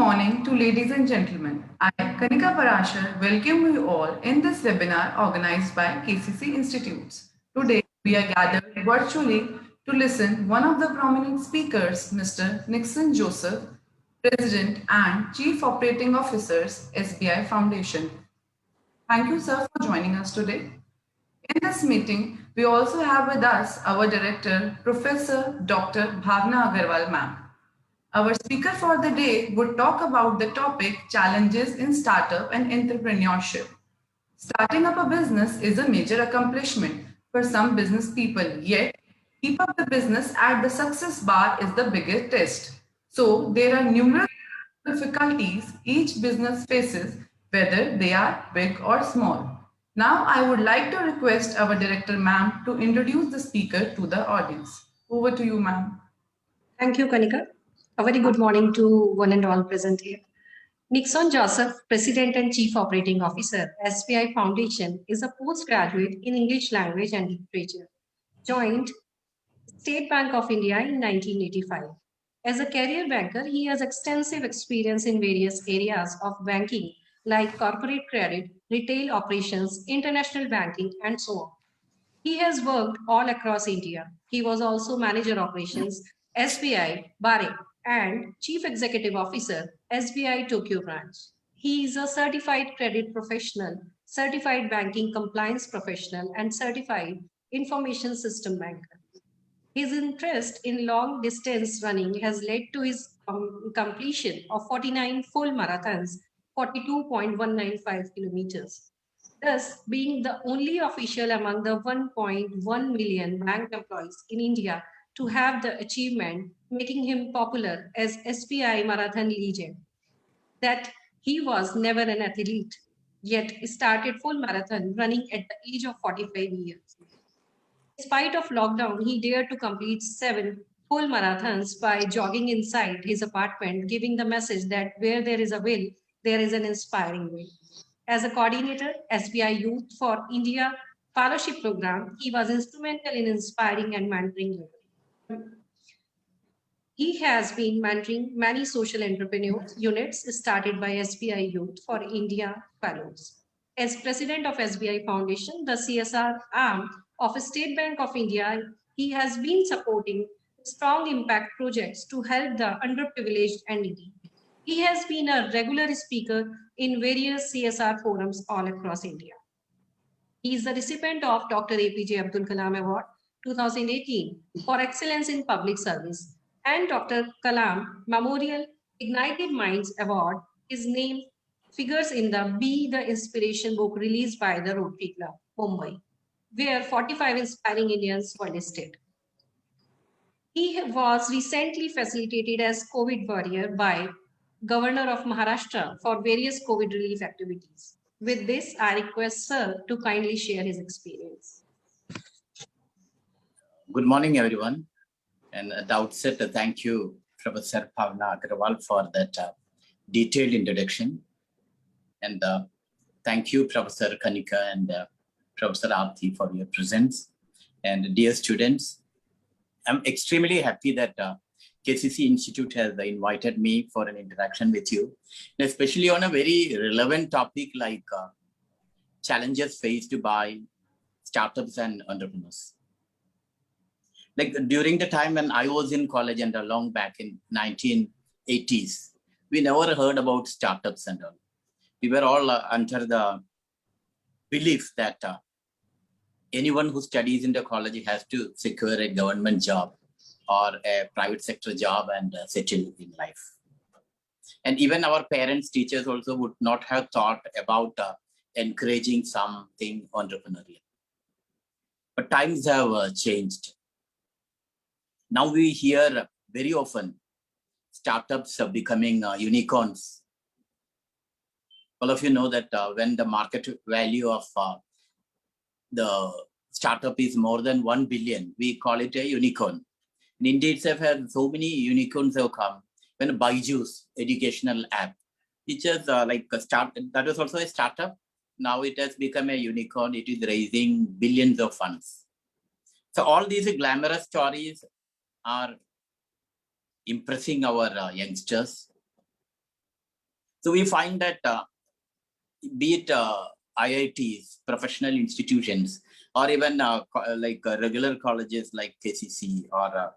morning to ladies and gentlemen. I, Kanika Parashar, welcome you all in this webinar organized by KCC Institutes. Today, we are gathered virtually to listen one of the prominent speakers, Mr. Nixon Joseph, President and Chief Operating Officers, SBI Foundation. Thank you, sir, for joining us today. In this meeting, we also have with us our director, Professor Dr. Bhavna Agarwal, ma'am. Our speaker for the day would talk about the topic challenges in startup and entrepreneurship. Starting up a business is a major accomplishment for some business people, yet keep up the business at the success bar is the biggest test. So there are numerous difficulties each business faces, whether they are big or small. Now I would like to request our director ma'am to introduce the speaker to the audience. Over to you, ma'am. Thank you, Kanika. A very good morning to one and all present here. Nixon Joseph, President and Chief Operating Officer, SBI Foundation, is a postgraduate in English Language and Literature. Joined State Bank of India in 1985. As a career banker, he has extensive experience in various areas of banking like corporate credit, retail operations, international banking, and so on. He has worked all across India. He was also Manager Operations, SBI, Bahrain, and Chief Executive Officer, SBI Tokyo Branch. He is a certified credit professional, certified banking compliance professional, and certified information system banker. His interest in long distance running has led to his completion of 49 full marathons, 42.195 kilometers. Thus, being the only official among the 1.1 million bank employees in India to have the achievement, making him popular as SBI Marathon legend. That he was never an athlete, yet started full marathon running at the age of 45 years. In spite of lockdown, he dared to complete 7 full marathons by jogging inside his apartment, giving the message that where there is a will, there is an inspiring will. As a coordinator, SBI Youth for India Fellowship Program, he was instrumental in inspiring and mentoring. He has been mentoring many social entrepreneurs units started by SBI Youth for India Fellows. As president of SBI Foundation, the CSR arm of State Bank of India, he has been supporting strong impact projects to help the underprivileged and needy. He has been a regular speaker in various CSR forums all across India. He is the recipient of Dr. APJ Abdul Kalam Award 2018 for Excellence in Public Service and Dr. Kalam Memorial Ignited Minds Award. His name figures in the Be the Inspiration book released by the Rotary Club, Mumbai, where 45 inspiring Indians were listed. He was recently facilitated as COVID warrior by Governor of Maharashtra for various COVID relief activities. With this, I request Sir to kindly share his experience. Good morning, everyone. And at the outset, thank you, Professor Bhavna Agarwal, for that detailed introduction. And thank you, Professor Kanika and Professor Aarti, for your presence. And dear students, I'm extremely happy that KCC Institute has invited me for an interaction with you, and especially on a very relevant topic like challenges faced by startups and entrepreneurs. Like during the time when I was in college and long back in 1980s, we never heard about startups and all. We were all under the belief that anyone who studies in the college has to secure a government job or a private sector job and settle in life. And even our parents, teachers also would not have thought about encouraging something entrepreneurial. But times have changed. Now we hear very often startups are becoming unicorns. All of you know that when the market value of the startup is more than 1 billion, we call it a unicorn. In India itself has so many unicorns have come. When Byju's educational app, it's just like a start, that was also a startup. Now it has become a unicorn. It is raising billions of funds. So all these glamorous stories are impressing our youngsters. So we find that be it IITs, professional institutions, or even regular colleges like KCC, or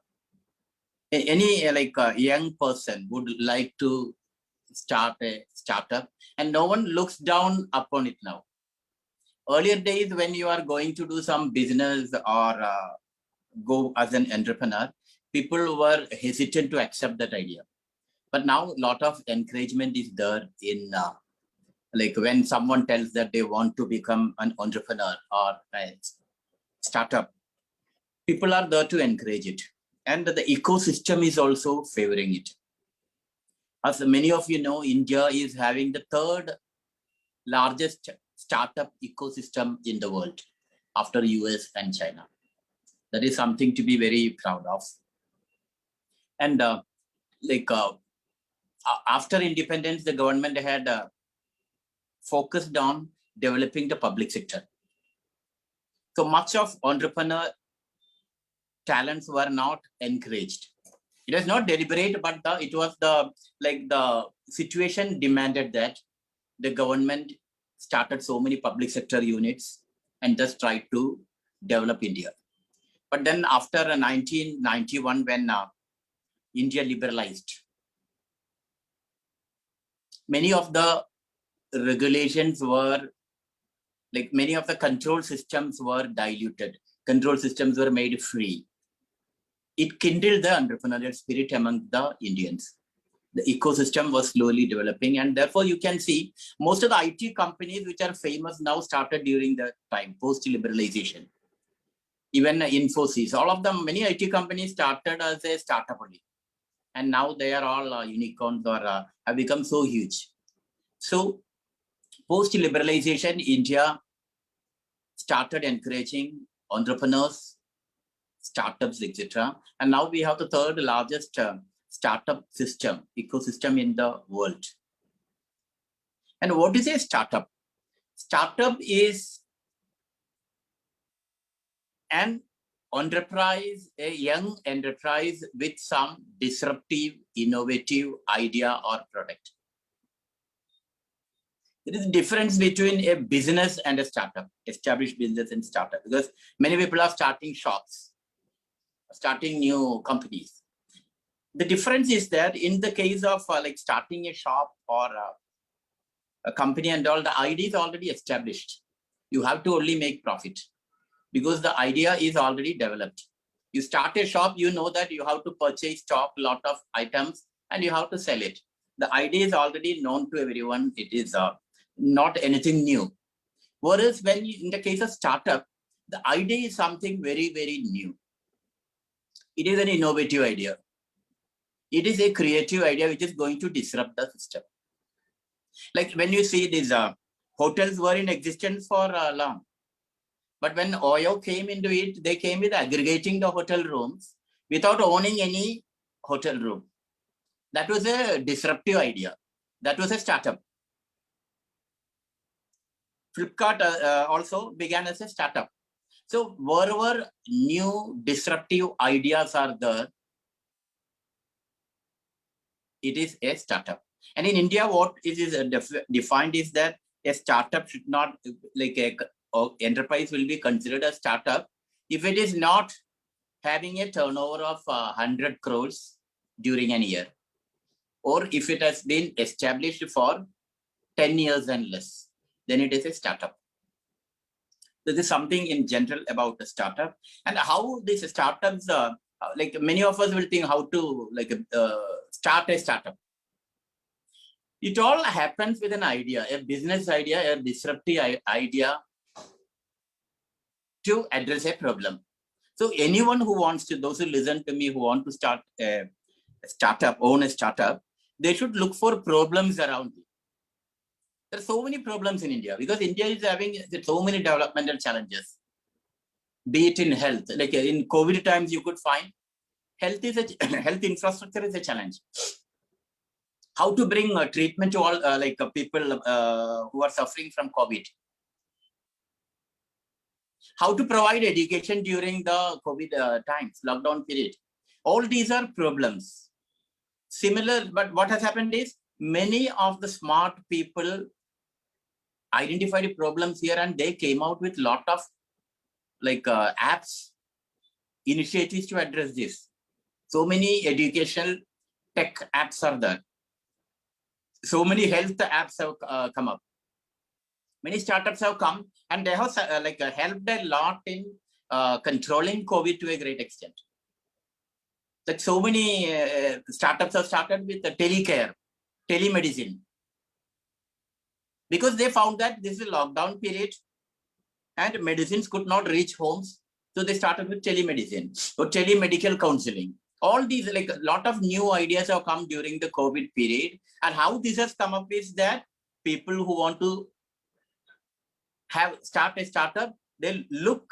any young person would like to start a startup, and no one looks down upon it now. Earlier days, when you are going to do some business or go as an entrepreneur, people were hesitant to accept that idea. But now a lot of encouragement is there in when someone tells that they want to become an entrepreneur or a startup, people are there to encourage it. And the ecosystem is also favoring it. As many of you know, India is having the third largest startup ecosystem in the world after US and China. That is something to be very proud of. And after independence, the government had focused on developing the public sector. So much of entrepreneur talents were not encouraged. It was not deliberate, but it was the situation demanded that the government started so many public sector units and just tried to develop India. But then after 1991, when India liberalized, many of the regulations were many of the control systems were diluted. Control systems were made free. It kindled the entrepreneurial spirit among the Indians. The ecosystem was slowly developing, and therefore you can see most of the IT companies which are famous now started during the time post-liberalization. Even Infosys, all of them, many IT companies started as a startup only, and now they are all unicorns or have become so huge. So post-liberalization, India started encouraging entrepreneurs, startups, etc. And now we have the third largest startup ecosystem in the world. And what is a startup? Startup is an enterprise, a young enterprise with some disruptive, innovative idea or product. There is a difference between a business and a startup, established business and startup, because many people are starting shops, starting new companies. The difference is that in the case of starting a shop or a company and all, the idea is already established. You have to only make profit because the idea is already developed. You start a shop, you know that you have to purchase stock, lot of items, and you have to sell it. The idea is already known to everyone. It is not anything new. Whereas when in the case of startup, the idea is something very, very new. It is an innovative idea. It is a creative idea which is going to disrupt the system. Like when you see these hotels were in existence for long. But when OYO came into it, they came with aggregating the hotel rooms without owning any hotel room. That was a disruptive idea. That was a startup. Flipkart also began as a startup. So wherever new disruptive ideas are there, it is a startup. And in India, what it is defined is that a startup should not, enterprise will be considered a startup if it is not having a turnover of 100 crores during an year, or if it has been established for 10 years and less, then it is a startup. This is something in general about the startup and how these startups, many of us will think how to start a startup. It all happens with an idea, a business idea, a disruptive idea to address a problem. So anyone who wants to, those who listen to me, who want to start a startup, own a startup, they should look for problems around it. There are so many problems in India because India is having so many developmental challenges, be it in health. Like in COVID times, you could find health infrastructure is a challenge. How to bring treatment to all people who are suffering from COVID. How to provide education during the COVID times, lockdown period. All these are problems. Similar, but what has happened is many of the smart people identified problems here, and they came out with lot of apps, initiatives to address this. So many educational tech apps are there. So many health apps have come up. Many startups have come, and they have helped a lot in controlling COVID to a great extent. Like so many startups have started with the telecare, telemedicine, because they found that this is a lockdown period and medicines could not reach homes. So they started with telemedicine or telemedical counseling. All these, like a lot of new ideas have come during the COVID period. And how this has come up is that people who want to start a startup, they look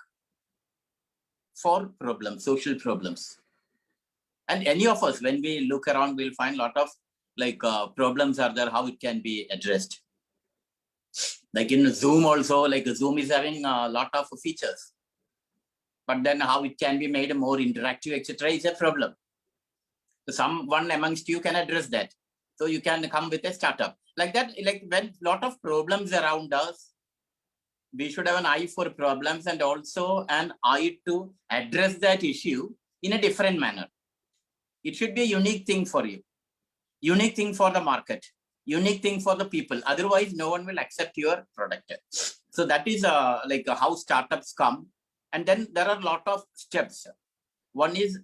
for problems, social problems. And any of us, when we look around, we'll find a lot of problems are there, how it can be addressed. Like in Zoom also, like Zoom is having a lot of features, but then how it can be made more interactive, etc., is a problem. So someone amongst you can address that. So you can come with a startup like that. Like when a lot of problems around us, we should have an eye for problems and also an eye to address that issue in a different manner. It should be a unique thing for you, unique thing for the market, unique thing for the people. Otherwise, no one will accept your product. So that is how startups come. And then there are a lot of steps. One is,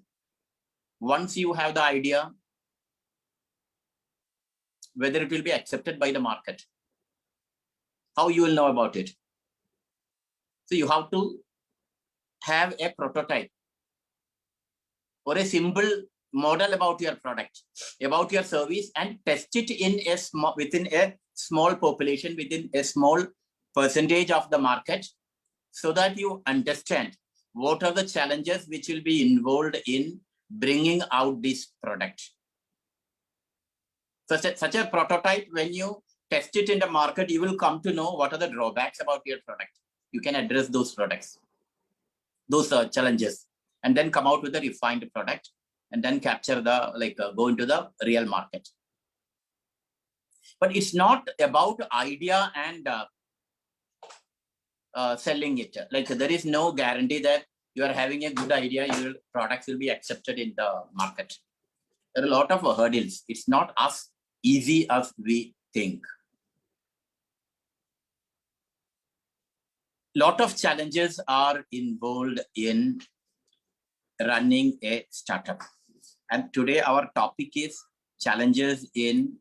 once you have the idea, whether it will be accepted by the market, how you will know about it. So you have to have a prototype or a simple model about your product, about your service, and test it in within a small population, within a small percentage of the market, so that you understand what are the challenges which will be involved in bringing out this product. Such a prototype, when you test it in the market, you will come to know what are the drawbacks about your product. You can address those products, those challenges, and then come out with a refined product, and then capture the go into the real market. But it's not about idea and selling it. Like there is no guarantee that you are having a good idea, your products will be accepted in the market. There are a lot of hurdles. It's not as easy as we think. Lot of challenges are involved in running a startup. And today our topic is challenges in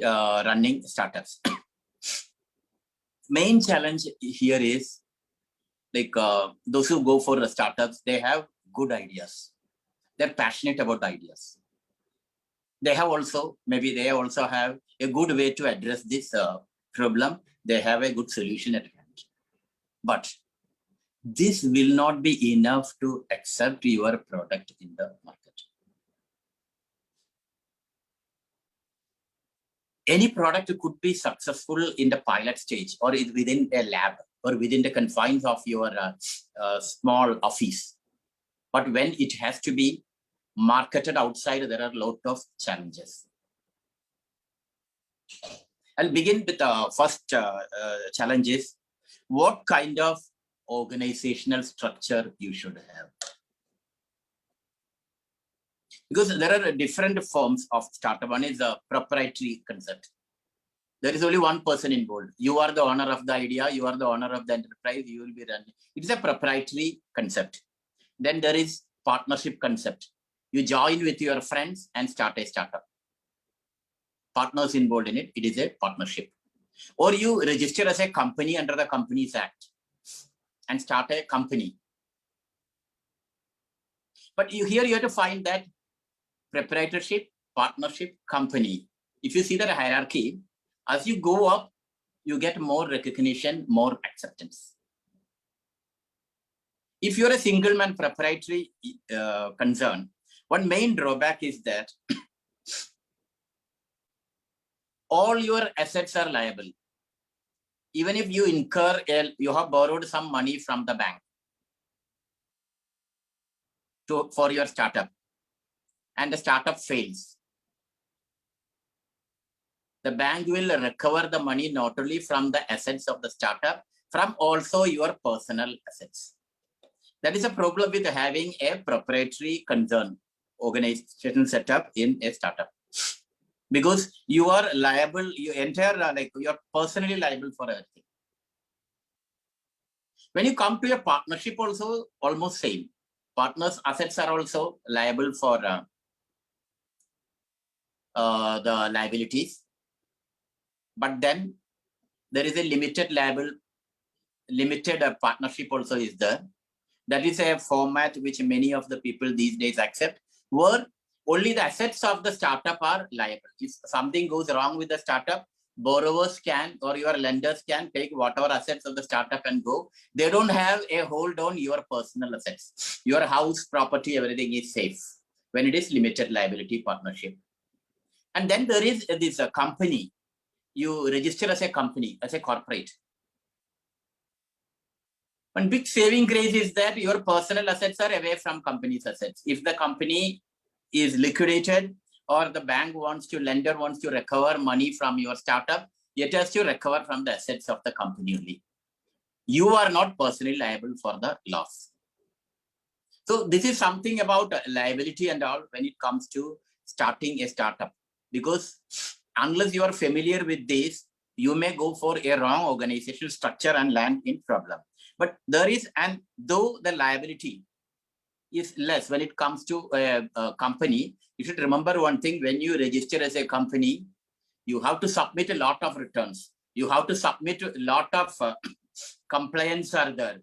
running startups. Main challenge here is those who go for the startups, they have good ideas. They're passionate about ideas. They have also, maybe they also have a good way to address this problem. They have a good solution at hand. But this will not be enough to accept your product in the market. Any product could be successful in the pilot stage or within a lab or within the confines of your small office. But when it has to be marketed outside, there are a lot of challenges. I'll begin with the first challenge is, what kind of organizational structure you should have. Because there are different forms of startup. One is a proprietary concept. There is only one person involved. You are the owner of the idea. You are the owner of the enterprise. You will be running. It is a proprietary concept. Then there is partnership concept. You join with your friends and start a startup. Partners involved in it. It is a partnership. Or you register as a company under the Companies Act and start a company. But here you have to find that proprietorship, partnership, company. If you see the hierarchy, as you go up, you get more recognition, more acceptance. If you're a single man proprietary concern, one main drawback is that all your assets are liable. Even if you incur, you have borrowed some money from the bank for your startup. and the startup fails, the bank will recover the money not only from the assets of the startup, from also your personal assets. That is a problem with having a proprietary concern organization setup in a startup. Because you are liable, you you're personally liable for everything. When you come to a partnership also, almost same. Partners' assets are also liable for the liabilities. But then there is a limited partnership also is there. That is a format which many of the people these days accept, where only the assets of the startup are liable. If something goes wrong with the startup, borrowers can, or your lenders can take whatever assets of the startup and go. They don't have a hold on your personal assets. Your house, property, everything is safe when it is limited liability partnership. And then there is this company. You register as a company, as a corporate. One big saving grace is that your personal assets are away from company's assets. If the company is liquidated or the bank lender wants to recover money from your startup, it has to recover from the assets of the company only. You are not personally liable for the loss. So this is something about liability and all when it comes to starting a startup. Because unless you are familiar with this, you may go for a wrong organizational structure and land in problem. But there is, and though the liability is less when it comes to a company, you should remember one thing: when you register as a company, you have to submit a lot of returns. You have to submit a lot of compliance are there.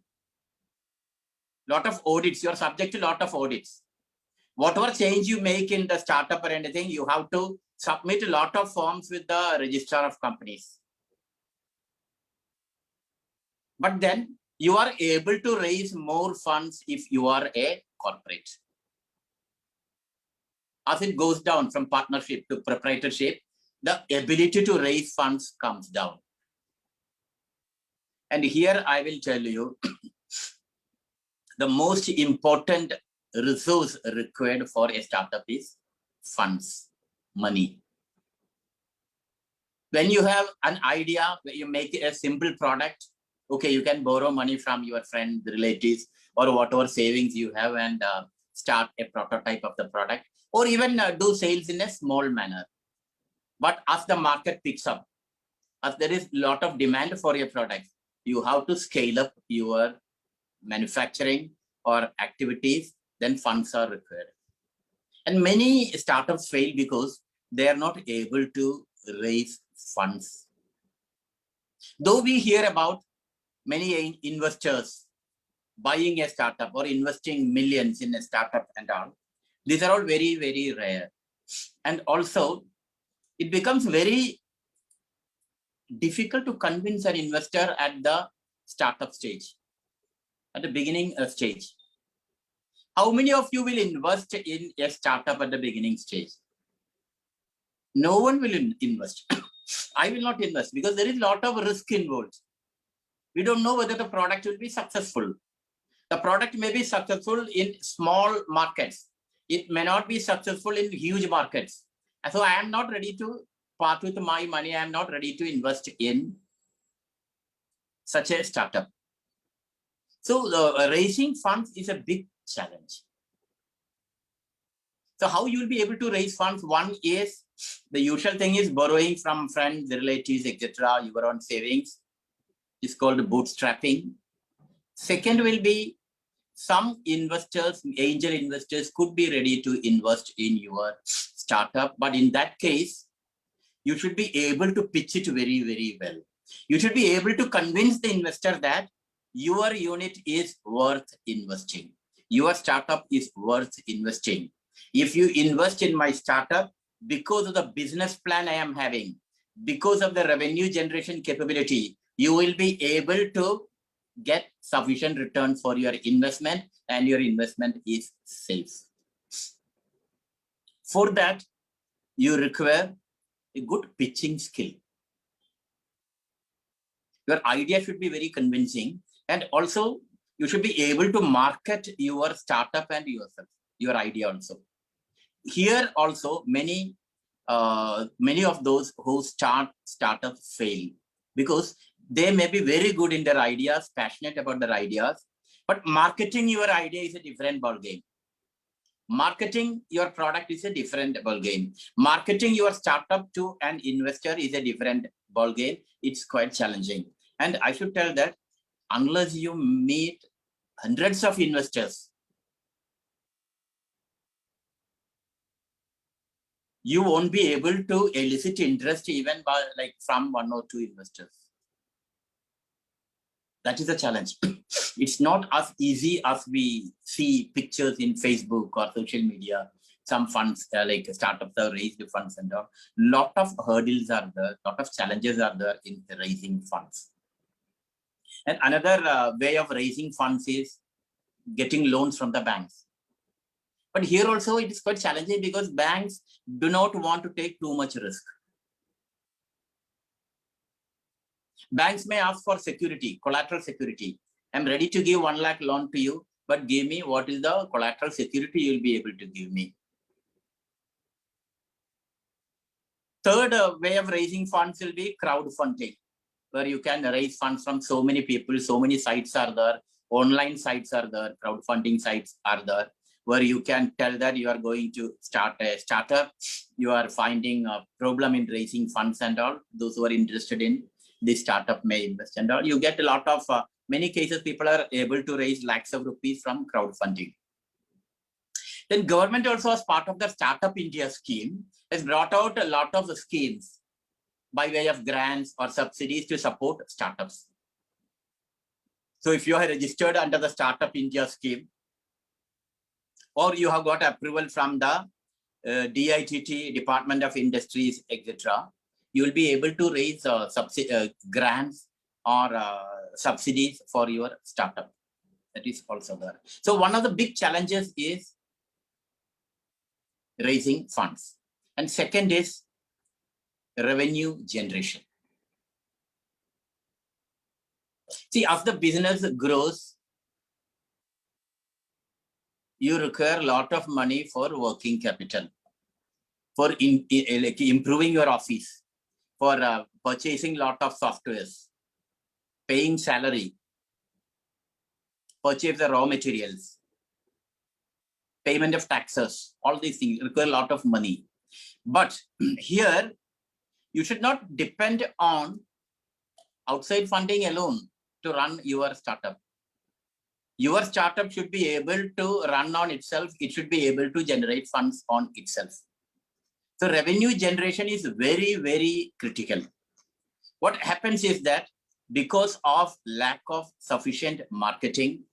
Lot of audits. You are subject to a lot of audits. Whatever change you make in the startup or anything, you have to submit a lot of forms with the registrar of companies. But then you are able to raise more funds if you are a corporate. As it goes down from partnership to proprietorship, the ability to raise funds comes down. And here I will tell you the most important resource required for a startup is funds, money. When you have an idea, when you make a simple product, okay, you can borrow money from your friends, relatives, or whatever savings you have and start a prototype of the product, or even do sales in a small manner. But as the market picks up, as there is a lot of demand for your product, you have to scale up your manufacturing or activities, then funds are required. And many startups fail because they are not able to raise funds. Though we hear about many investors buying a startup or investing millions in a startup and all, these are all very, very rare. And also, it becomes very difficult to convince an investor at the startup stage, at the beginning stage. How many of you will invest in a startup at the beginning stage? No one will invest. I will not invest because there is a lot of risk involved. We don't know whether the product will be successful. The product may be successful in small markets. It may not be successful in huge markets. And so I am not ready to part with my money. I am not ready to invest in such a startup. So raising funds is a big challenge. So how you will be able to raise funds? One is the usual thing is borrowing from friends, relatives, etc. Your own savings. It's called bootstrapping. Second will be some investors, angel investors could be ready to invest in your startup. But in that case, you should be able to pitch it very, very well. You should be able to convince the investor that your unit is worth investing. Your startup is worth investing. If you invest in my startup, because of the business plan I am having, because of the revenue generation capability, you will be able to get sufficient return for your investment and your investment is safe. For that, you require a good pitching skill. Your idea should be very convincing, and also you should be able to market your startup and yourself, your idea also. here also many of those who start startups fail because they may be very good in their ideas, passionate about their ideas, but marketing your idea is a different ball game. Marketing your product is a different ball game. Marketing your startup to an investor is a different ball game. It's quite challenging. And I should tell that unless you meet hundreds of investors, you won't be able to elicit interest even by from 1 or 2 investors. That is a challenge. It's not as easy as we see pictures in Facebook or social media. Some funds like startups have raised funds and all. Lot of hurdles are there, lot of challenges are there in raising funds. And another way of raising funds is getting loans from the banks. But here also it is quite challenging because banks do not want to take too much risk. Banks may ask for security, collateral security. I'm ready to give 1 lakh loan to you, but give me what is the collateral security you'll be able to give me. Third way of raising funds will be crowdfunding, where you can raise funds from so many people, so many sites are there, online sites are there, crowdfunding sites are there, where you can tell that you are going to start a startup, you are finding a problem in raising funds and all. Those who are interested in this startup may invest and all. You get a lot of, many cases people are able to raise lakhs of rupees from crowdfunding. Then government also, as part of the Startup India scheme, has brought out a lot of schemes by way of grants or subsidies to support startups. So if you are registered under the Startup India scheme, or you have got approval from the DITT, Department of Industries, etc., you will be able to raise grants or subsidies for your startup. That is also there. So one of the big challenges is raising funds. And second is revenue generation. See, as the business grows, you require a lot of money for working capital, for improving your office, for purchasing a lot of softwares, paying salary, purchase the raw materials, payment of taxes, all these things require a lot of money. But here, you should not depend on outside funding alone to run your startup. Your startup should be able to run on itself. It should be able to generate funds on itself. So revenue generation is very, very critical. What happens is that because of lack of sufficient marketing,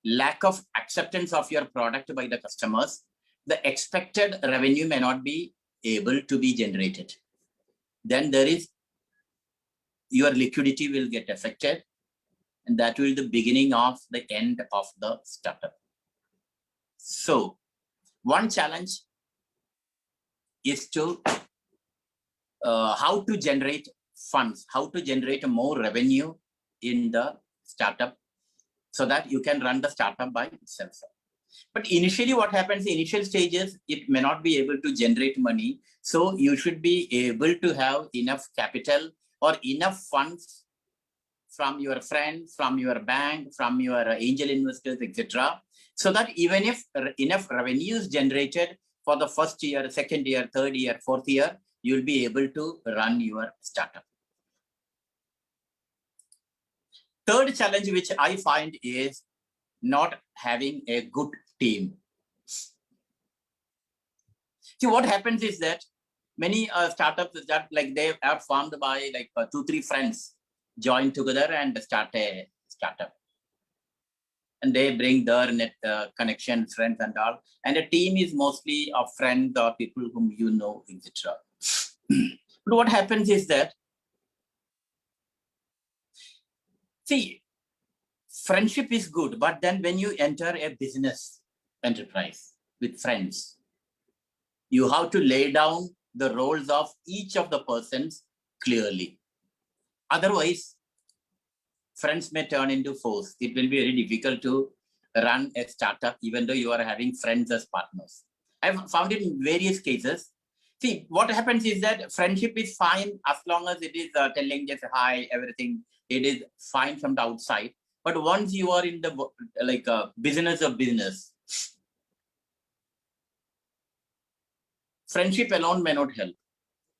lack of acceptance of your product by the customers, the expected revenue may not be able to be generated. Then there is, your liquidity will get affected, and that will be the beginning of the end of the startup. So one challenge is to how to generate funds, how to generate more revenue in the startup so that you can run the startup by itself. But initially what happens, initial stages, it may not be able to generate money. So you should be able to have enough capital or enough funds from your friends, from your bank, from your angel investors, etc. So that even if enough revenue is generated for the first year, second year, third year, fourth year, you'll be able to run your startup. Third challenge which I find is not having a good team. See, what happens is that many startups that they are formed by 2-3 friends join together and start a startup. And they bring their net connections, friends and all. And a team is mostly of friends or people whom you know, etc. But what happens is that, see, friendship is good, but then when you enter a business enterprise with friends, you have to lay down the roles of each of the persons clearly. Otherwise, friends may turn into foes. It will be very difficult to run a startup, even though you are having friends as partners. I've found it in various cases. See, what happens is that friendship is fine as long as it is telling just hi, everything. It is fine from the outside. But once you are in the business of business, friendship alone may not help.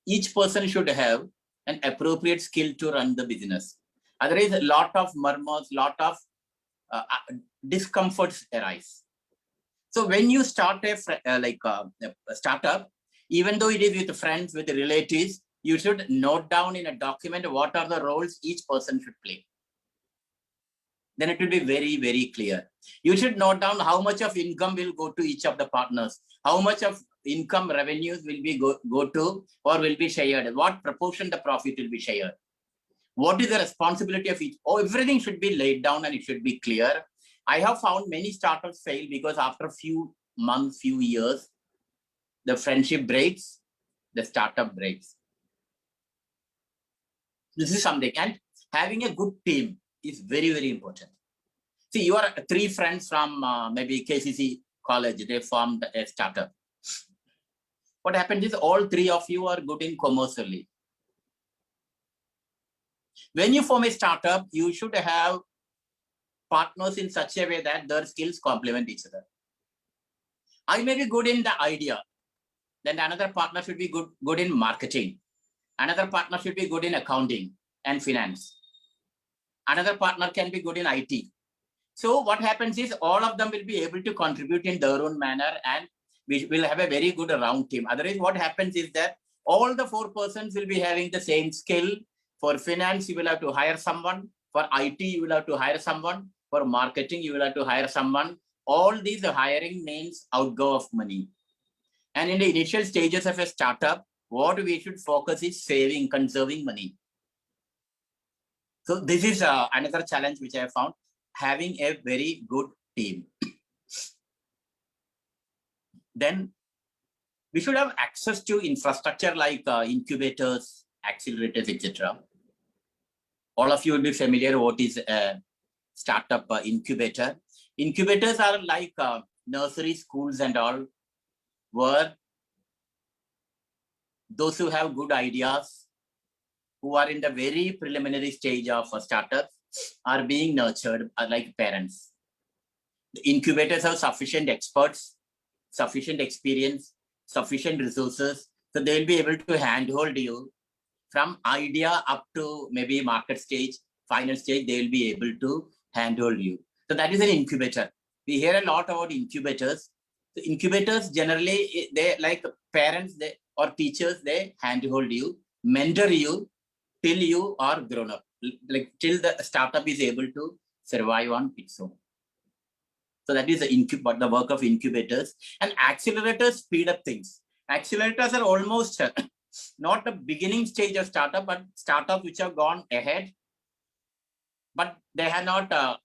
Each person should have an appropriate skill to run the business. Otherwise, a lot of murmurs, lot of discomforts arise. So when you start a startup, even though it is with friends, with relatives, you should note down in a document what are the roles each person should play. Then it will be very, very clear. You should note down how much of income will go to each of the partners, how much of income revenues will be go to or will be shared, what proportion the profit will be shared. What is the responsibility of each? Oh, everything should be laid down and it should be clear. I have found many startups fail because after a few months, few years, the friendship breaks, the startup breaks. This is something. And having a good team is very, very important. See, you are 3 friends from maybe KCC college, they formed a startup. What happens is all 3 of you are good in commercially. When you form a startup, you should have partners in such a way that their skills complement each other. I may be good in the idea, then another partner should be good in marketing. Another partner should be good in accounting and finance. Another partner can be good in IT. So what happens is all of them will be able to contribute in their own manner and we will have a very good round team. Otherwise, what happens is that all the 4 persons will be having the same skill. For finance, you will have to hire someone. For IT, you will have to hire someone. For marketing, you will have to hire someone. All these hiring means outgo of money. And in the initial stages of a startup, what we should focus is saving, conserving money. So this is another challenge which I have found, having a very good team. Then we should have access to infrastructure like incubators, accelerators, etc. All of you will be familiar what is a startup incubator. Incubators are like nursery schools and all, where those who have good ideas, who are in the very preliminary stage of startups, are being nurtured like parents. The incubators have sufficient experts, sufficient experience, sufficient resources, so they will be able to handhold you from idea up to maybe market stage, final stage, they will be able to handhold you. So that is an incubator. We hear a lot about incubators. The incubators generally, they like parents or teachers, they handhold you, mentor you till you are grown up, like till the startup is able to survive on its own. So that is the work of incubators. And accelerators speed up things. Accelerators are almost not the beginning stage of startup, but startups which have gone ahead, but they have not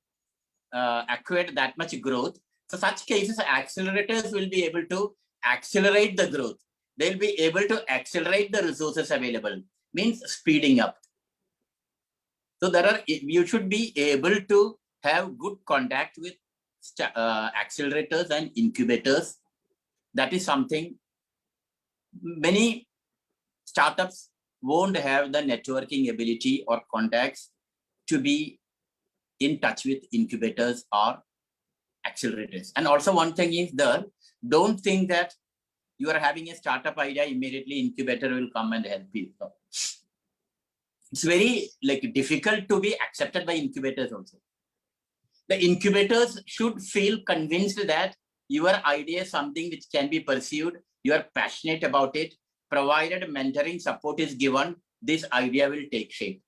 acquired that much growth. So such cases, accelerators will be able to accelerate the growth. They'll be able to accelerate the resources available, means speeding up. So you should be able to have good contact with accelerators and incubators. That is something many startups won't have the networking ability or contacts to be in touch with incubators or accelerators. And also one thing is that don't think that you are having a startup idea, immediately incubator will come and help you. So it's very difficult to be accepted by incubators also. The incubators should feel convinced that your idea is something which can be pursued, you are passionate about it, provided mentoring support is given, this idea will take shape.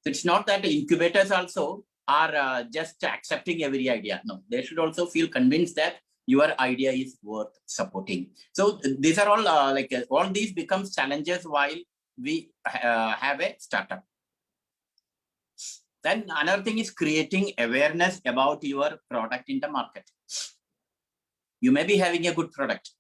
So it's not that the incubators also are just accepting every idea. No, they should also feel convinced that your idea is worth supporting. So these are all all these becomes challenges while we have a startup. Then another thing is creating awareness about your product in the market. You may be having a good product,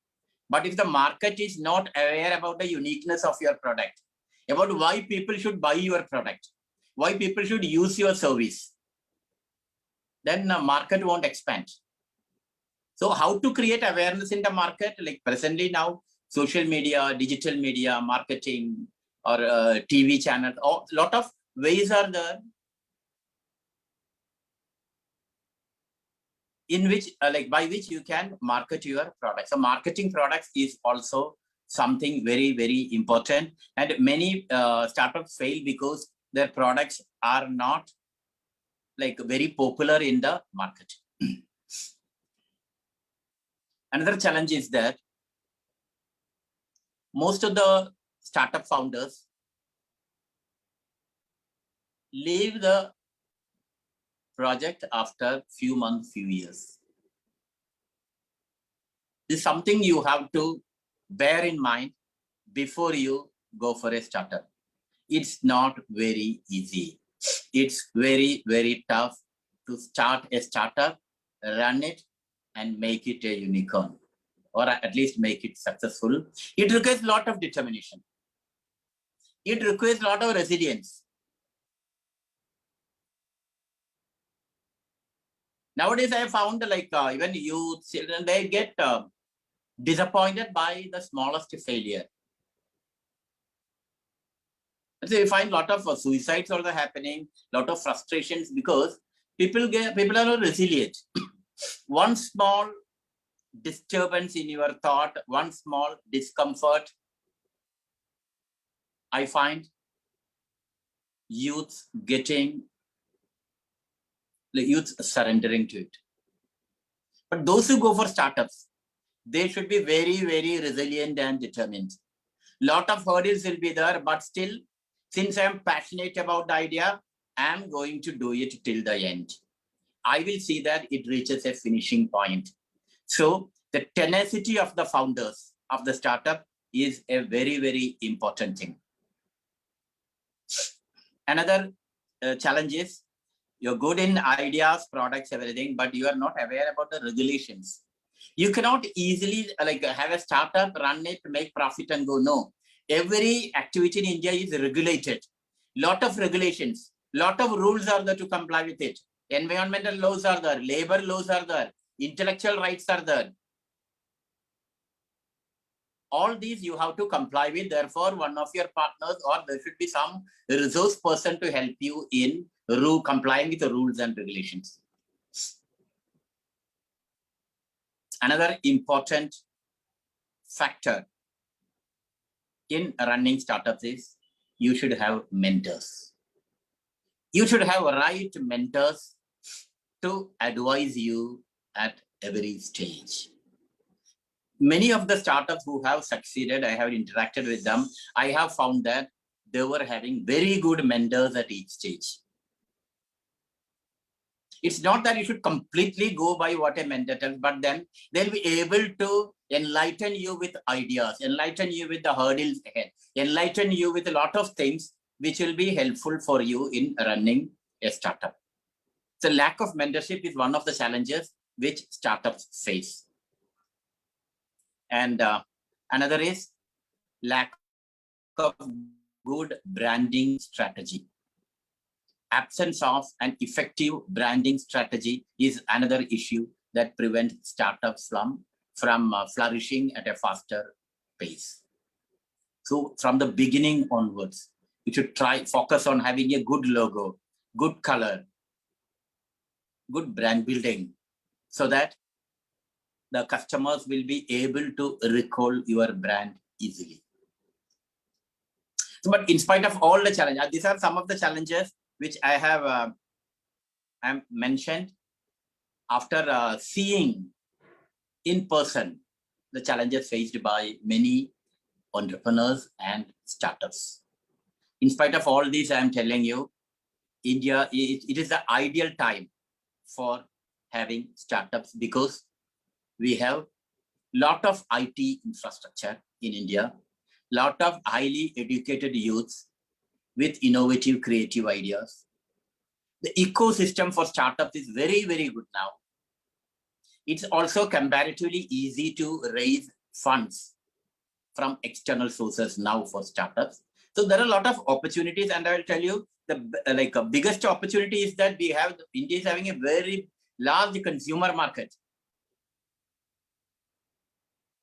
but if the market is not aware about the uniqueness of your product, about why people should buy your product, why people should use your service, then the market won't expand. So how to create awareness in the market? Like presently now, social media, digital media, marketing, or TV channels, a lot of ways are there in which, by which you can market your products. So marketing products is also something very, very important. And many startups fail because their products are not like very popular in the market. Another challenge is that most of the startup founders leave the project after few months, few years. This is something you have to bear in mind before you go for a startup. It's not very easy. It's very, very tough to start a startup, run it, and make it a unicorn, or at least make it successful. It requires a lot of determination. It requires a lot of resilience. Nowadays, I found even youth children, they get disappointed by the smallest failure. So you find a lot of suicides also happening, lot of frustrations because people are not resilient. One small disturbance in your thought, one small discomfort, I find youth surrendering to it. But those who go for startups, they should be very, very resilient and determined. Lot of hurdles will be there, but still, since I'm passionate about the idea, I'm going to do it till the end. I will see that it reaches a finishing point. So the tenacity of the founders of the startup is a very, very important thing. Another challenge is you're good in ideas, products, everything, but you are not aware about the regulations. You cannot easily have a startup, run it, make profit and go. No, every activity in India is regulated. Lot of regulations, lot of rules are there to comply with it. Environmental laws are there, labor laws are there, intellectual rights are there. All these you have to comply with. Therefore, one of your partners or there should be some resource person to help you in complying with the rules and regulations. Another important factor in running startups is you should have mentors. You should have right mentors to advise you at every stage. Many of the startups who have succeeded, I have interacted with them, I have found that they were having very good mentors at each stage. It's not that you should completely go by what a mentor tells, but then they'll be able to enlighten you with ideas, enlighten you with the hurdles ahead, enlighten you with a lot of things which will be helpful for you in running a startup. So lack of mentorship is one of the challenges which startups face. And another is lack of good branding strategy. Absence of an effective branding strategy is another issue that prevents startups from flourishing at a faster pace. So from the beginning onwards, you should focus on having a good logo, good color, good brand building, so that the customers will be able to recall your brand easily. So, but in spite of all the challenges, these are some of the challenges which I have mentioned after seeing in person the challenges faced by many entrepreneurs and startups. In spite of all these, I am telling you, India, it is the ideal time for having startups because we have lot of IT infrastructure in India, lot of highly educated youths with innovative, creative ideas. The ecosystem for startups is very, very good now. It's also comparatively easy to raise funds from external sources now for startups. So there are a lot of opportunities, and I will tell you the biggest opportunity is that India is having a very large consumer market.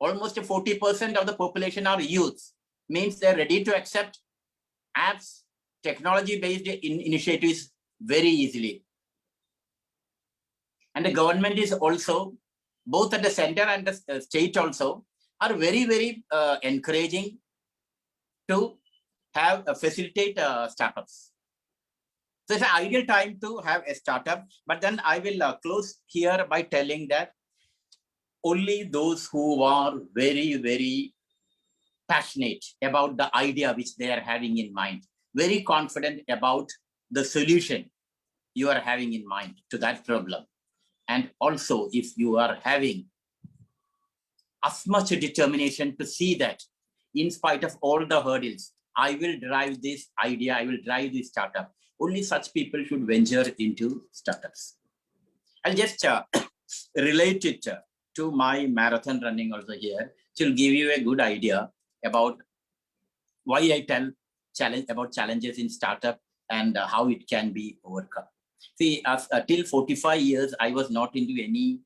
almost 40% of the population are youths, means they're ready to accept apps, technology-based initiatives very easily. And the government is also, both at the center and the state also, are very, very encouraging to have facilitate startups. So it's an ideal time to have a startup. But then I will close here by telling that only those who are very, very passionate about the idea which they are having in mind, very confident about the solution you are having in mind to that problem. And also, if you are having as much determination to see that in spite of all the hurdles, I will drive this idea, I will drive this startup. Only such people should venture into startups. I'll just relate it to my marathon running also here. It will give you a good idea about why I tell about challenges in startup and how it can be overcome. See, till 45 years, I was not into any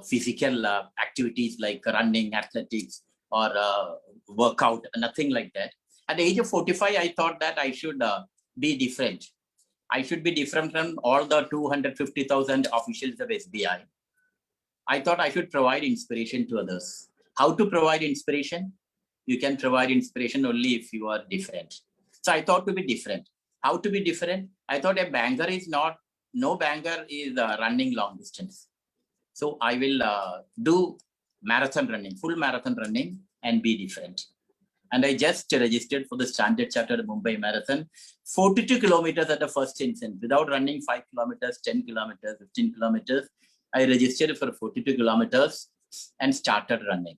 physical activities like running, athletics, or workout, nothing like that. At the age of 45, I thought that I should be different. I should be different from all the 250,000 officials of SBI. I thought I should provide inspiration to others. How to provide inspiration? You can provide inspiration only if you are different. So I thought to be different. How to be different? I thought a banker is not, no banker is running long distance. So I will do marathon running, full marathon running, and be different. And I just registered for the Standard Chartered Mumbai Marathon, 42 kilometers at the first instance, without running 5 kilometers, 10 kilometers, 15 kilometers. I registered for 42 kilometers and started running.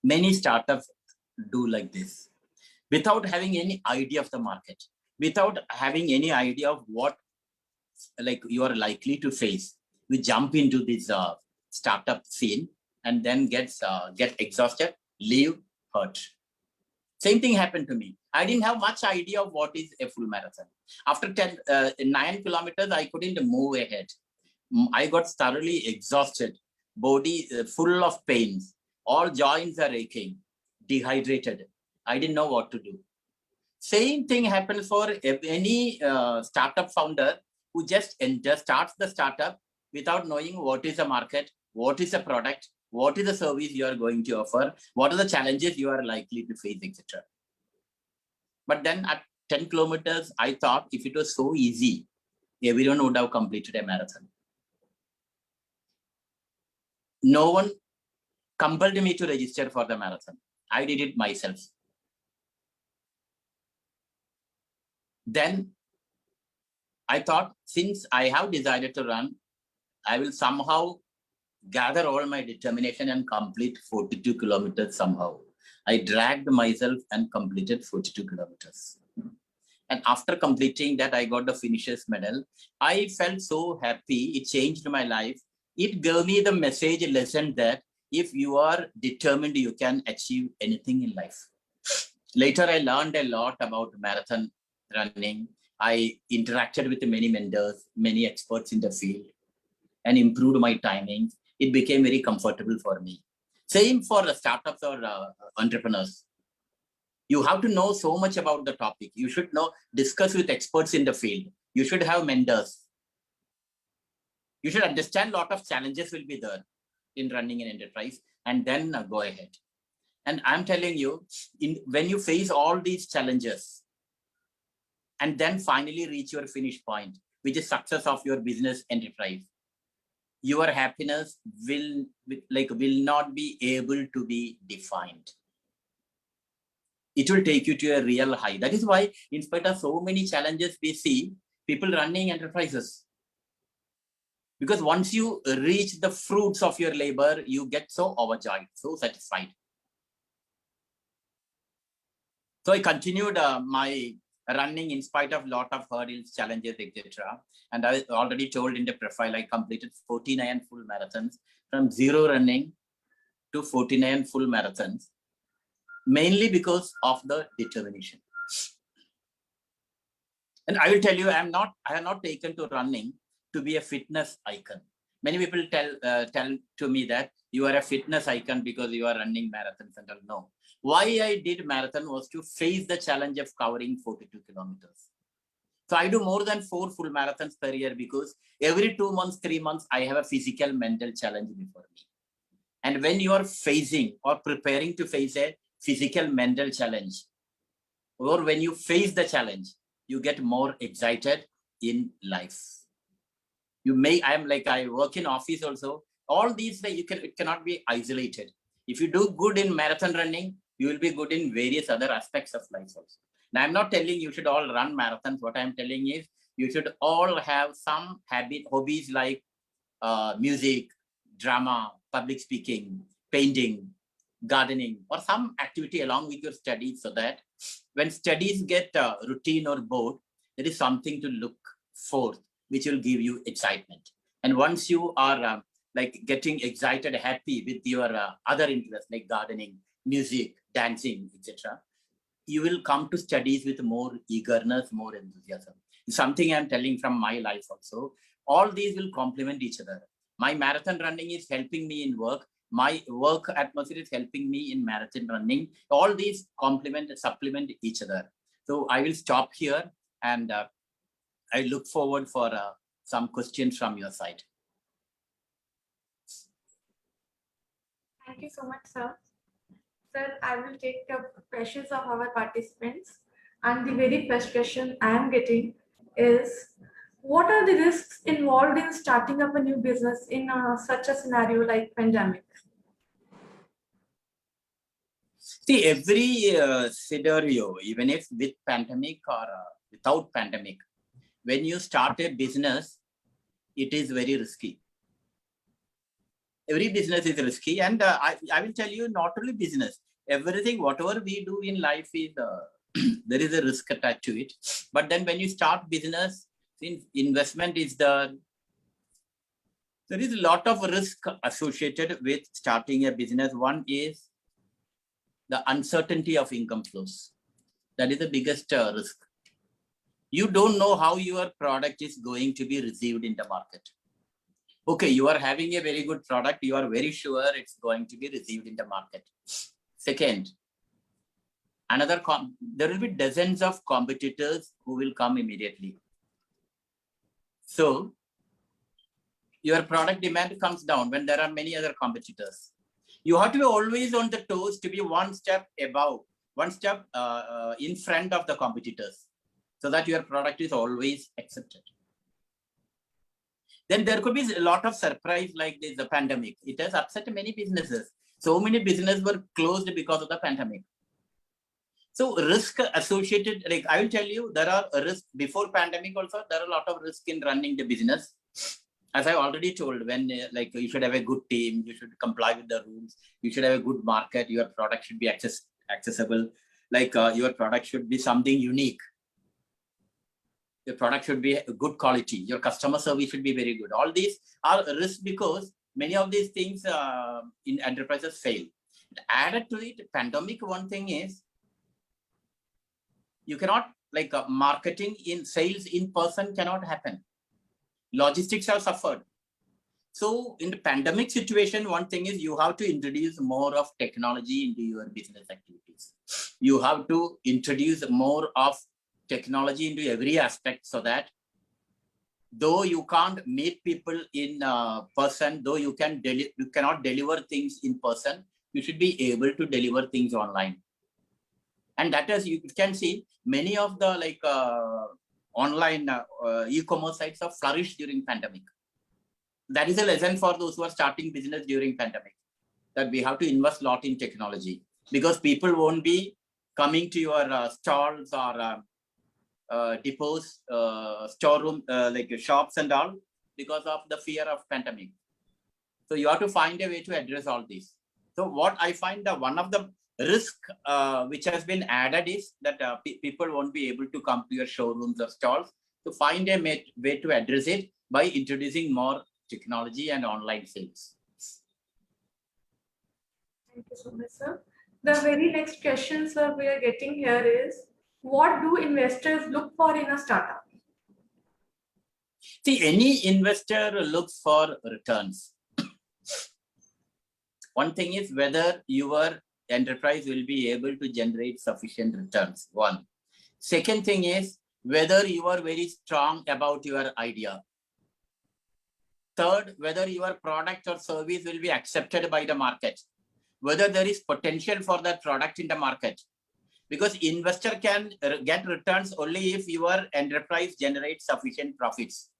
Many startups do like this, without having any idea of the market, without having any idea of what like you are likely to face. We jump into this startup scene and then get exhausted, leave, hurt. Same thing happened to me. I didn't have much idea of what is a full marathon. After 9 kilometers, I couldn't move ahead. I got thoroughly exhausted, body full of pains, all joints are aching, dehydrated. I didn't know what to do. Same thing happens for any startup founder who just starts the startup without knowing what is the market, what is the product, what is the service you are going to offer, what are the challenges you are likely to face, etc. But then at 10 kilometers, I thought if it was so easy, everyone would have completed a marathon. No one compelled me to register for the marathon. I did it myself. Then I thought, since I have decided to run, I will somehow gather all my determination and complete 42 kilometers somehow. I dragged myself and completed 42 kilometers. And after completing that, I got the finisher's medal. I felt so happy. It changed my life. It gave me the message lesson that if you are determined, you can achieve anything in life. Later, I learned a lot about marathon running. I interacted with many mentors, many experts in the field, and improved my timings. It became very comfortable for me. Same for the startups or entrepreneurs. You have to know so much about the topic. You should discuss with experts in the field. You should have mentors. You should understand a lot of challenges will be there in running an enterprise, and then go ahead. And I'm telling you, when you face all these challenges and then finally reach your finish point, which is success of your business enterprise, your happiness will not be able to be defined. It will take you to a real high. That is why, in spite of so many challenges, we see people running enterprises. Because once you reach the fruits of your labor, you get so overjoyed, so satisfied. So I continued my running in spite of a lot of hurdles, challenges, etc. And I already told in the profile, I completed 49 full marathons, from zero running to 49 full marathons, mainly because of the determination. And I will tell you, I have not taken to running to be a fitness icon. Many people tell to me that you are a fitness icon because you are running marathons and all. No. Why I did marathon was to face the challenge of covering 42 kilometers. So I do more than 4 full marathons per year because every 2 months, 3 months, I have a physical mental challenge before me. And when you are facing or preparing to face a physical mental challenge, or when you face the challenge, you get more excited in life. I work in office also. All these, it cannot be isolated. If you do good in marathon running, you will be good in various other aspects of life also. Now, I'm not telling you should all run marathons. What I'm telling is you should all have some hobbies like music, drama, public speaking, painting, gardening, or some activity along with your studies, so that when studies get routine or bored, there is something to look forth which will give you excitement. And once you are getting excited, happy with your other interests like gardening, music, dancing, etc., you will come to studies with more eagerness, more enthusiasm. Something I'm telling from my life also. All these will complement each other. My marathon running is helping me in work. My work atmosphere is helping me in marathon running. All these complement and supplement each other. So I will stop here, and I look forward for some questions from your side. Thank you so much, sir. Sir, I will take the questions of our participants. And the very first question I am getting is, what are the risks involved in starting up a new business in such a scenario like pandemic? See, every scenario, even if with pandemic or without pandemic, when you start a business, it is very risky. Every business is risky, and I will tell you, not only business, everything, whatever we do in life is there is a risk attached to it. But then when you start business, since investment is there is a lot of risk associated with starting a business. One is the uncertainty of income flows. That is the biggest risk. You don't know how your product is going to be received in the market. Okay, you are having a very good product. You are very sure it's going to be received in the market. Second, there will be dozens of competitors who will come immediately. So your product demand comes down when there are many other competitors. You have to be always on the toes to be one step above, one step in front of the competitors, so that your product is always accepted. Then there could be a lot of surprise like this, the pandemic. It has upset many businesses. So many businesses were closed because of the pandemic. So risk associated, like I will tell you, there are risks before pandemic also. There are a lot of risk in running the business. As I already told, when you should have a good team, you should comply with the rules, you should have a good market, your product should be accessible, your product should be something unique. Your product should be a good quality. Your customer service should be very good. All these are risks because many of these things in enterprises fail. Added to it, pandemic, one thing is you cannot, marketing in sales in person cannot happen. Logistics have suffered. So in the pandemic situation, one thing is you have to introduce more of technology into your business activities. You have to introduce more of technology into every aspect, so that though you can't meet people in person, though you cannot deliver things in person, you should be able to deliver things online. And that is, you can see many of the online e-commerce sites have flourished during pandemic. That is a lesson for those who are starting business during pandemic, that we have to invest a lot in technology, because people won't be coming to your stalls or depots, storeroom, shops and all, because of the fear of pandemic. So you have to find a way to address all this. So what I find that one of the risk which has been added is that people won't be able to come to your showrooms or stalls. To find a way to address it by introducing more technology and online sales. Thank you so much, sir. The very next question, sir, we are getting here is, what do investors look for in a startup? See, any investor looks for returns. One thing is whether your enterprise will be able to generate sufficient returns. One. Second thing is whether you are very strong about your idea. Third, whether your product or service will be accepted by the market, whether there is potential for that product in the market. Because investor can get returns only if your enterprise generates sufficient profits.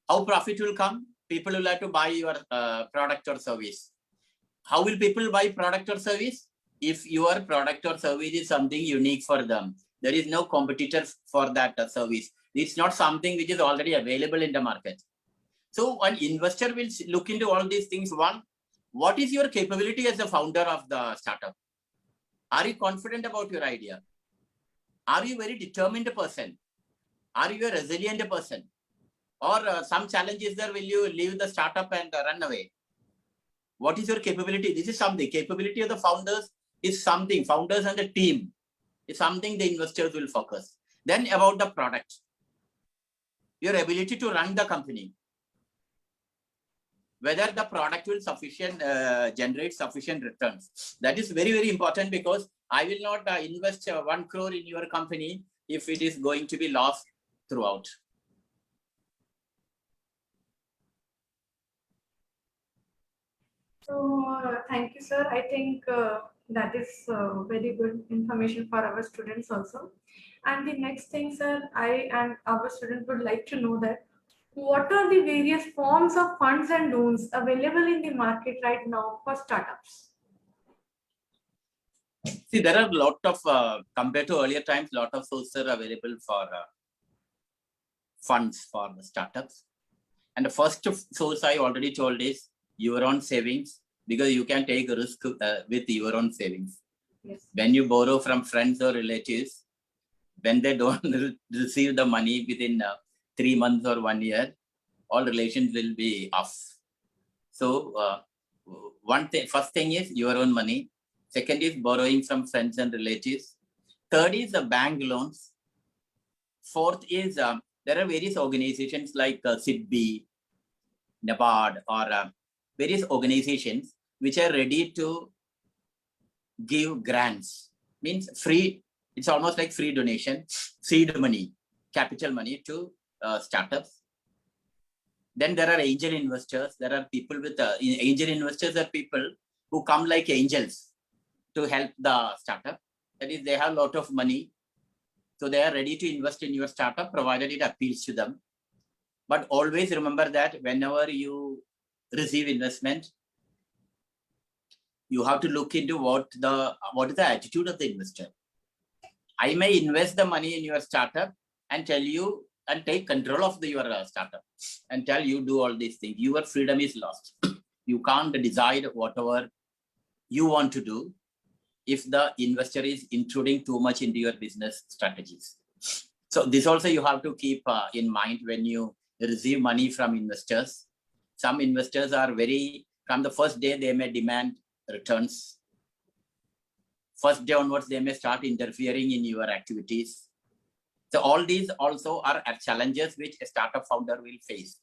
How profit will come? People will have to buy your product or service. How will people buy product or service? If your product or service is something unique for them. There is no competitor for that service. It's not something which is already available in the market. So an investor will look into all these things. One, what is your capability as a founder of the startup? Are you confident about your idea? Are you a very determined person? Are you a resilient person? Or some challenges there, will you leave the startup and run away? What is your capability? This is something. Capability of the founders is something. Founders and the team is something the investors will focus. Then about the product. Your ability to run the company. Whether the product will generate sufficient returns. That is very, very important, because I will not invest 1 crore in your company if it is going to be lost throughout. So thank you, sir. I think that is very good information for our students also. And the next thing, sir, I and our students would like to know that what are the various forms of funds and loans available in the market right now for startups? See, there are a lot of, compared to earlier times, lot of sources are available for funds for the startups. And the first source I already told is your own savings, because you can take a risk with your own savings. Yes. When you borrow from friends or relatives, when they don't receive the money within 3 months or 1 year, all relations will be off. So first thing is your own money. Second is borrowing from friends and relatives. Third is the bank loans. Fourth is there are various organizations like SIDBI, NABARD, or various organizations which are ready to give grants. Means free, it's almost like free donation, seed money, capital money to startups. Then there are angel investors. There are people with angel investors are people who come like angels to help the startup. That is, they have a lot of money. So they are ready to invest in your startup, provided it appeals to them. But always remember that whenever you receive investment, you have to look into what is the attitude of the investor. I may invest the money in your startup and tell you and take control of your startup and tell you do all these things. Your freedom is lost. You can't decide whatever you want to do if the investor is intruding too much into your business strategies. So this also you have to keep in mind when you receive money from investors. Some investors are from the first day, they may demand returns. First day onwards, they may start interfering in your activities. So all these also are challenges which a startup founder will face.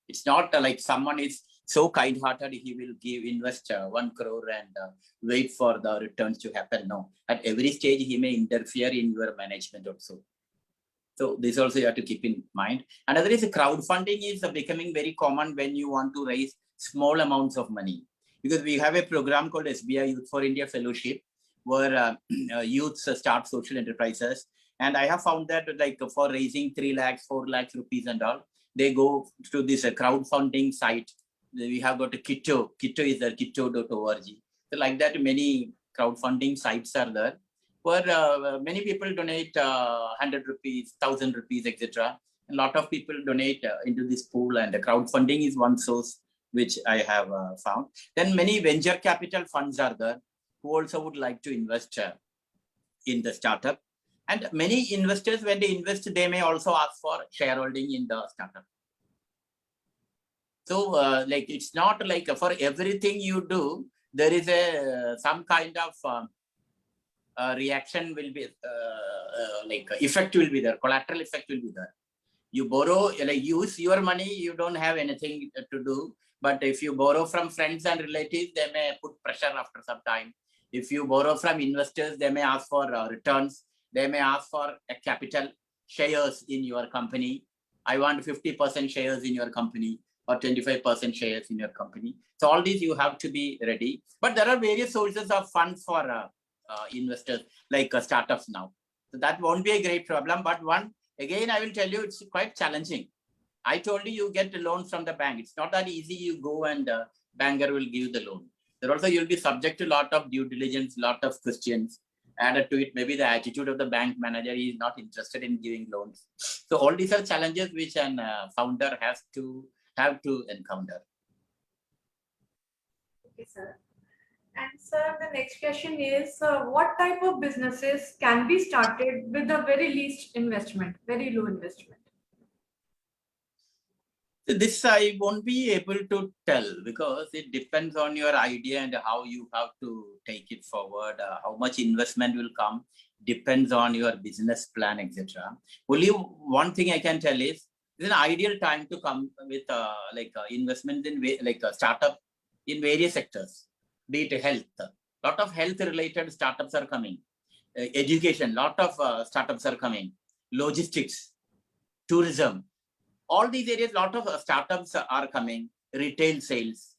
It's not like someone is so kind-hearted, he will invest 1 crore and wait for the returns to happen. No, at every stage, he may interfere in your management also. So this also you have to keep in mind. Another is crowdfunding is becoming very common when you want to raise small amounts of money. Because we have a program called SBI Youth for India Fellowship, where youths start social enterprises. And I have found that like for raising 3 lakhs, 4 lakhs rupees and all, they go to this crowdfunding site. We have got a Kitto. Kitto is there, kitto.org. So like that, many crowdfunding sites are there, where many people donate 100 rupees, 1000 rupees, etc. A lot of people donate into this pool, and the crowdfunding is one source which I have found. Then many venture capital funds are there who also would like to invest in the startup. And many investors, when they invest, they may also ask for shareholding in the startup. So like it's not like for everything you do, there is some kind of reaction will be like effect will be there, collateral effect will be there. You borrow, like use your money, you don't have anything to do. But if you borrow from friends and relatives, they may put pressure after some time. If you borrow from investors, they may ask for returns. They may ask for a capital shares in your company. I want 50% shares in your company or 25% shares in your company. So all these you have to be ready. But there are various sources of funds for investors, like startups now. So that won't be a great problem. But one, again, I will tell you, it's quite challenging. I told you, you get a loan from the bank. It's not that easy. You go and banker will give you the loan. There also you'll be subject to a lot of due diligence, lot of questions. Added to it, maybe the attitude of the bank manager is not interested in giving loans. So all these are challenges which an founder has to encounter. Okay, sir. And sir, the next question is, what type of businesses can be started with the very least investment, very low investment? This I won't be able to tell because it depends on your idea and how you have to take it forward. How much investment will come depends on your business plan, etc. Only one thing I can tell is it's an ideal time to come with investment in a startup in various sectors, be it health. Lot of health related startups are coming. Education, lot of startups are coming. Logistics, tourism. All these areas, lot of startups are coming, retail sales,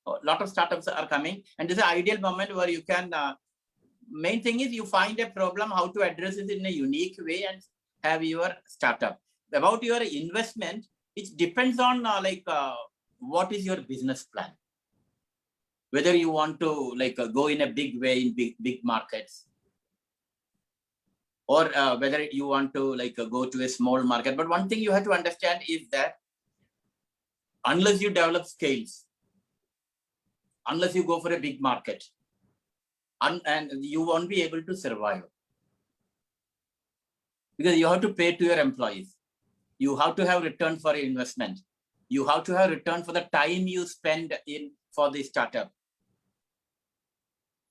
a lot of startups are coming. And this is an ideal moment where you can, main thing is you find a problem, how to address it in a unique way and have your startup. About your investment, it depends on what is your business plan. Whether you want to go in a big way in big markets, or whether you want to go to a small market. But one thing you have to understand is that unless you develop scales, unless you go for a big market, and you won't be able to survive. Because you have to pay to your employees. You have to have return for your investment. You have to have return for the time you spend for the startup.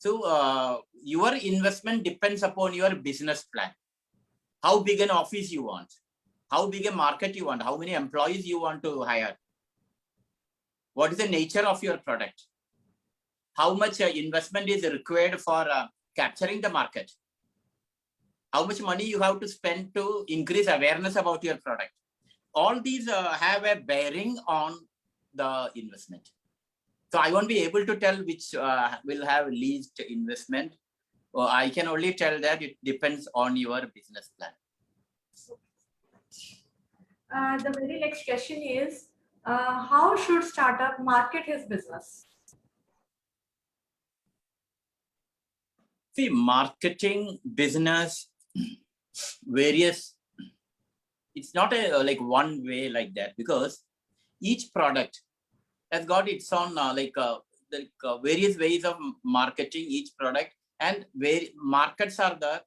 So your investment depends upon your business plan. How big an office you want, how big a market you want, how many employees you want to hire, what is the nature of your product, how much investment is required for capturing the market, how much money you have to spend to increase awareness about your product. All these have a bearing on the investment. So I won't be able to tell which will have least investment. I can only tell that it depends on your business plan. The very next question is, how should startup market his business? See, marketing, business, various, it's not a one way like that, because each product has got its own various ways of marketing each product, and where markets are there.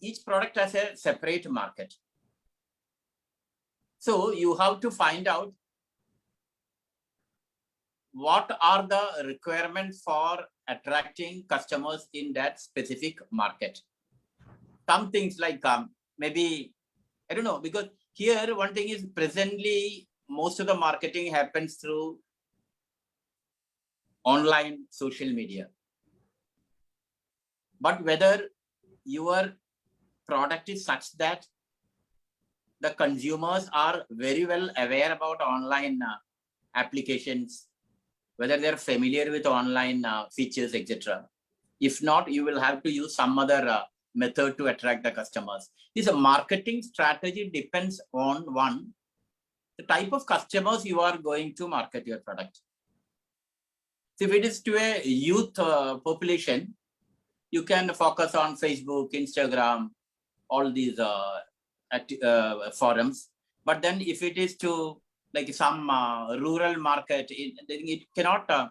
Each product has a separate market. So you have to find out what are the requirements for attracting customers in that specific market. Some things like maybe, I don't know, because here one thing is presently most of the marketing happens through online social media. But whether your product is such that the consumers are very well aware about online applications, whether they're familiar with online features, etc. If not, you will have to use some other method to attract the customers. This marketing strategy depends on one, the type of customers you are going to market your product. So if it is to a youth population, you can focus on Facebook, Instagram, all these forums. But then if it is to some rural market, it cannot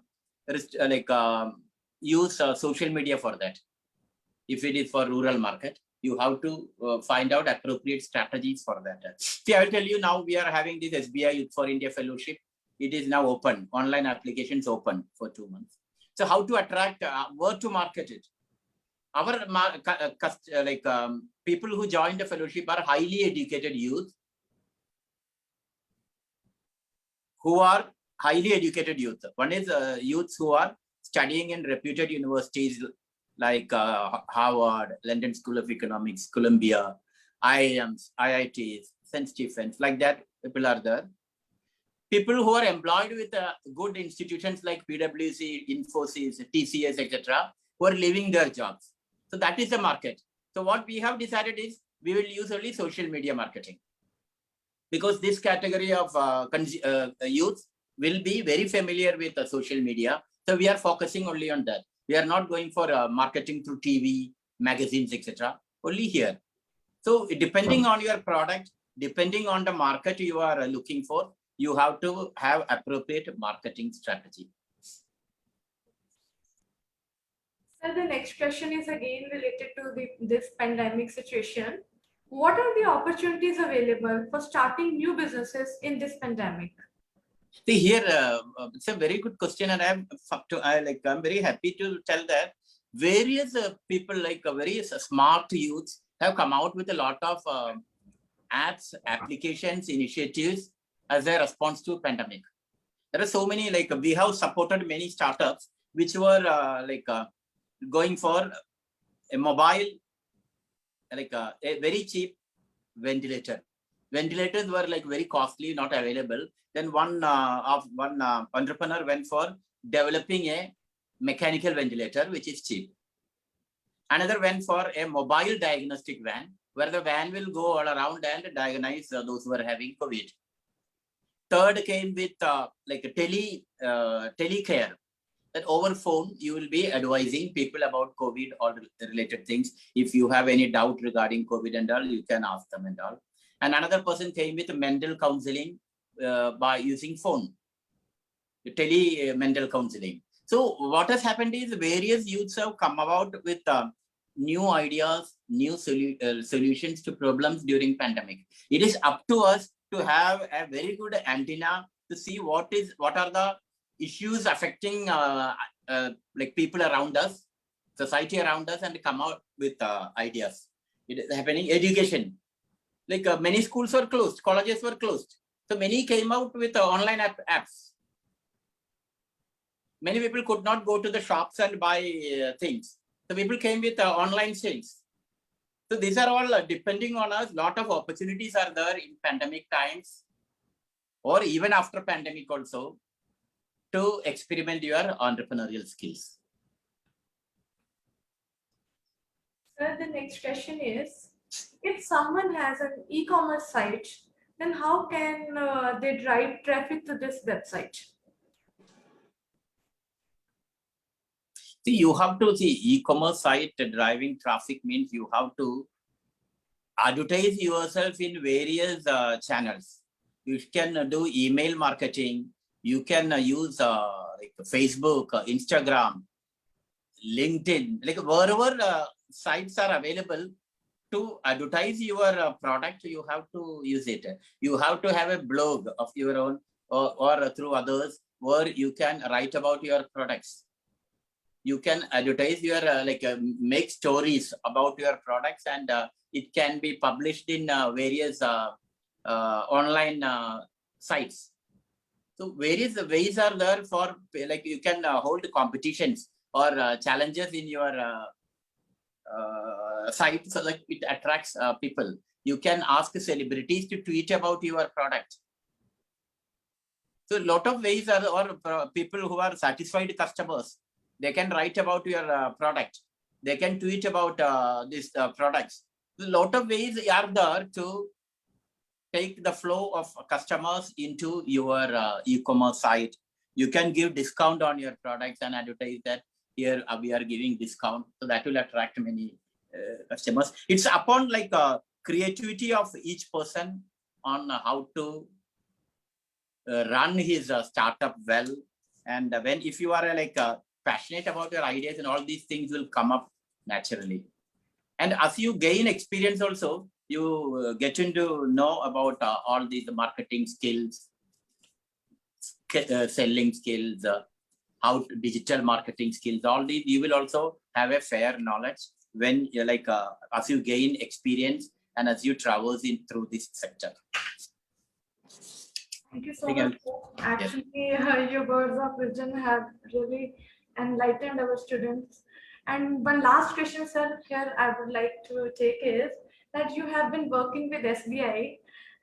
use social media for that. If it is for rural market, you have to find out appropriate strategies for that. See, I will tell you now, we are having this SBI Youth for India Fellowship. It is now open, online applications open for 2 months. So how to attract, where to market it? our people who joined the fellowship are highly educated youth, who are highly educated youth. One is youths who are studying in reputed universities like Harvard, London School of Economics, Columbia, IIMs, IITs, St. Stephen's, like that people are there. People who are employed with good institutions like PwC, Infosys, TCS, etc., who are leaving their jobs. So that is the market. So what we have decided is we will use only social media marketing, because this category of youth will be very familiar with social media. So we are focusing only on that. We are not going for marketing through TV, magazines, etc. Only here. So depending on your product, depending on the market you are looking for, you have to have appropriate marketing strategy. Sir, the next question is again related to this pandemic situation. What are the opportunities available for starting new businesses in this pandemic? See here, it's a very good question, and I'm very happy to tell that various people like very smart youths have come out with a lot of apps, applications, initiatives as a response to pandemic. There are so many, like we have supported many startups which were going for a mobile, a very cheap ventilator. Ventilators were like very costly, not available. Then one entrepreneur went for developing a mechanical ventilator, which is cheap. Another went for a mobile diagnostic van, where the van will go all around and diagnose those who are having COVID. Third came with telecare, that over phone you will be advising people about COVID or related things. If you have any doubt regarding COVID and all, you can ask them and all. And another person came with mental counseling by using phone, mental counseling. So what has happened is various youths have come about with new ideas, new solutions to problems during pandemic. It is up to us to have a very good antenna to see what are the issues affecting people around us, society around us, and come out with ideas. It is happening. Education, many schools were closed, colleges were closed, so many came out with online apps. Many people could not go to the shops and buy things, so people came with online sales. So these are all depending on us. Lot of opportunities are there in pandemic times, or even after pandemic also, to experiment your entrepreneurial skills. Sir, the next question is, if someone has an e-commerce site, then how can they drive traffic to this website? See, you have to see e-commerce site driving traffic means you have to advertise yourself in various channels. You can do email marketing. You can use Facebook, Instagram, LinkedIn, wherever sites are available to advertise your product, you have to use it. You have to have a blog of your own or through others where you can write about your products. You can advertise your make stories about your products, and it can be published in various online sites. So various ways are there for you can hold competitions or challenges in your site, so that it attracts people. You can ask celebrities to tweet about your product. So a lot of ways are, or people who are satisfied customers, they can write about your product. They can tweet about these products. A lot of ways are there to take the flow of customers into your e-commerce site. You can give discount on your products and advertise that here we are giving discount, so that will attract many customers. It's upon creativity of each person on how to run his startup well. And if you are passionate about your ideas, and all these things will come up naturally. And as you gain experience also, you get to know about all these marketing skills, selling skills, how digital marketing skills, all these, you will also have a fair knowledge. when you're like, as you gain experience and as you traverse in through this sector. Thank you so Anything much. Actually, your words of wisdom have really enlightened our students. And one last question, sir, here I would like to take is that you have been working with SBI,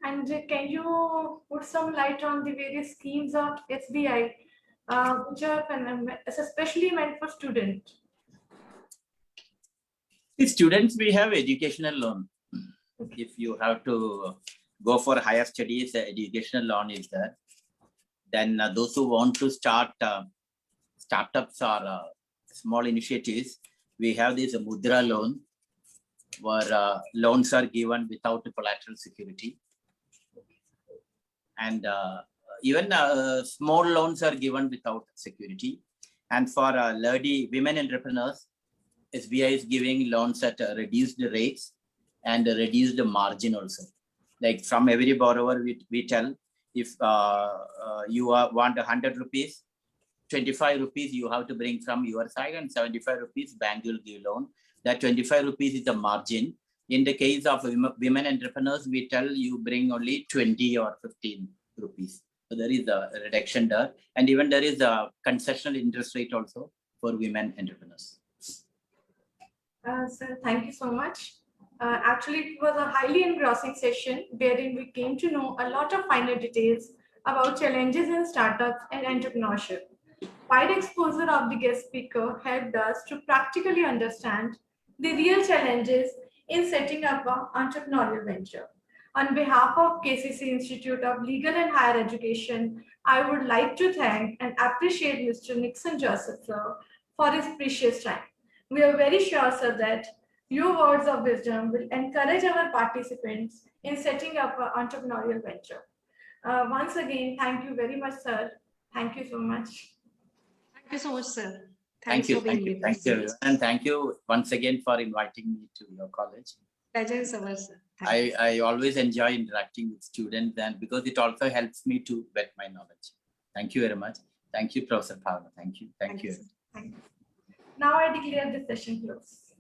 and can you put some light on the various schemes of SBI, which are especially meant for students? The students, we have educational loan. If you have to go for higher studies, the educational loan is there. Then those who want to start startups or small initiatives, we have this Mudra loan, where loans are given without collateral security. And even small loans are given without security. And for lady women entrepreneurs, SBI is giving loans at reduced rates and reduced margin also. Like from every borrower, we tell if you want 100 rupees, 25 rupees you have to bring from your side and 75 rupees bank will give loan. That 25 rupees is the margin. In the case of women entrepreneurs, we tell you bring only 20 or 15 rupees. So there is a reduction there. And even there is a concessional interest rate also for women entrepreneurs. Sir, thank you so much. Actually, it was a highly engrossing session wherein we came to know a lot of finer details about challenges in startups and entrepreneurship. Wide exposure of the guest speaker helped us to practically understand the real challenges in setting up an entrepreneurial venture. On behalf of KCC Institute of Legal and Higher Education, I would like to thank and appreciate Mr. Nixon Joseph, sir, for his precious time. We are very sure, sir, that your words of wisdom will encourage our participants in setting up an entrepreneurial venture. Once again, thank you very much, sir. Thank you so much. Thank you so much, sir. Thank Thanks you, for being thank you, with thank us. you, everyone. And thank you once again for inviting me to your college. Pleasure is ours, sir. Thank you. I always enjoy interacting with students, and because it also helps me to whet my knowledge. Thank you very much. Thank you, Professor Bhavna. Thank you. Thank you. sir. Thank you. Now I declare the session closed.